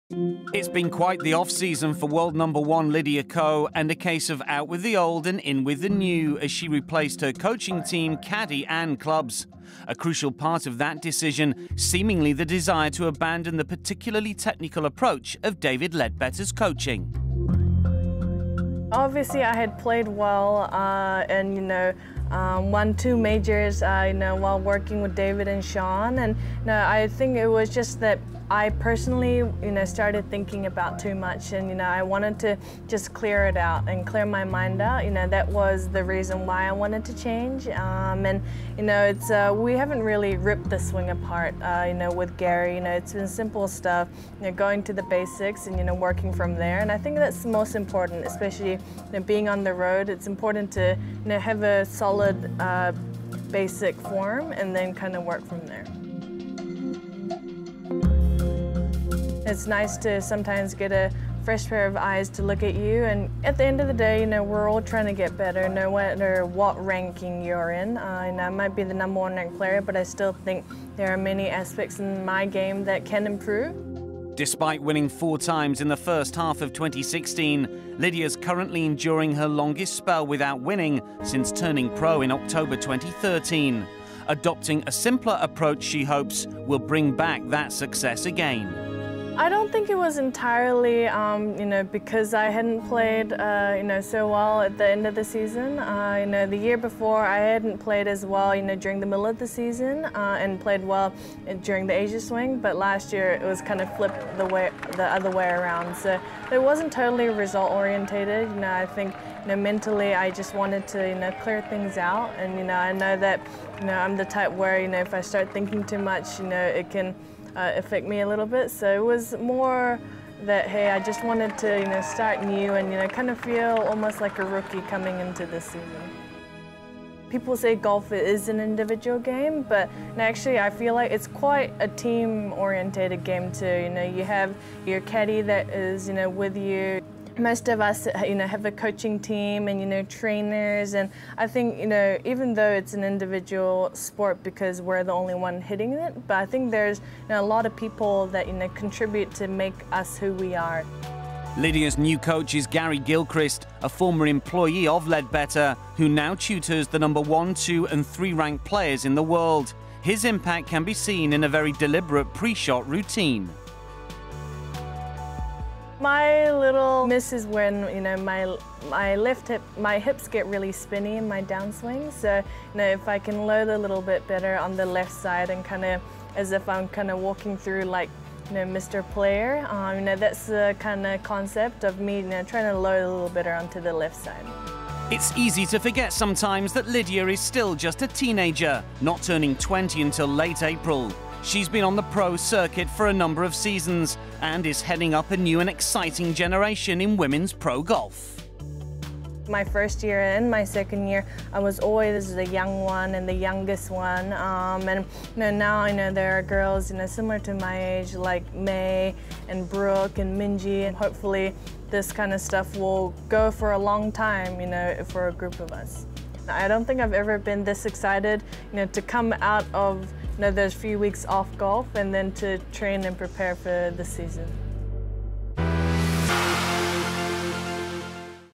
It's been quite the off-season for world number one Lydia Ko, and a case of out with the old and in with the new as she replaced her coaching team, caddy and clubs. A crucial part of that decision, seemingly the desire to abandon the particularly technical approach of David Ledbetter's coaching. Obviously, I had played well and, won 2 majors, while working with David and Sean. And, I think it was just that I personally, started thinking about too much, and, I wanted to just clear it out and clear my mind out. That was the reason why I wanted to change. We haven't really ripped the swing apart, with Gary. It's been simple stuff, going to the basics and, working from there. And I think that's the most important, especially, being on the road. It's important to, have a solid basic form and then kind of work from there. It's nice to sometimes get a fresh pair of eyes to look at you, and at the end of the day, we're all trying to get better, no matter what ranking you're in. I might be the #1 ranked player, but I still think there are many aspects in my game that can improve. Despite winning 4 times in the first half of 2016, Lydia's currently enduring her longest spell without winning since turning pro in October 2013. Adopting a simpler approach, she hopes, will bring back that success again. I don't think it was entirely, because I hadn't played, so well at the end of the season. The year before I hadn't played as well, during the middle of the season, and played well during the Asia swing. But last year it was kind of flipped the other way around. So it wasn't totally result orientated. I think, mentally I just wanted to, clear things out. And I know that, I'm the type where, if I start thinking too much, it can affect me a little bit. So it was more that, hey, I just wanted to, start new and, kind of feel almost like a rookie coming into this season. People say golf is an individual game, but actually I feel like it's quite a team-orientated game too. You have your caddy that is, with you. Most of us, have a coaching team and, trainers. And I think, even though it's an individual sport because we're the only one hitting it, but I think there's a lot of people that, contribute to make us who we are. Lydia's new coach is Gary Gilchrist, a former employee of Ledbetter, who now tutors the #1, 2 and 3 ranked players in the world. His impact can be seen in a very deliberate pre-shot routine. My little miss is when, my left hip, my hips get really spinny in my downswing. So, if I can load a little bit better on the left side and kind of as if I'm kind of walking through like, Mr. Player, that's the kind of concept of me, trying to load a little better onto the left side. It's easy to forget sometimes that Lydia is still just a teenager, not turning 20 until late April. She's been on the pro circuit for a number of seasons and is heading up a new and exciting generation in women's pro golf. My first year and my second year, I was always the young one and the youngest one. Now there are girls similar to my age like May and Brooke and Minji, and hopefully this kind of stuff will go for a long time, for a group of us. I don't think I've ever been this excited, to come out of those few weeks off golf and then to train and prepare for the season.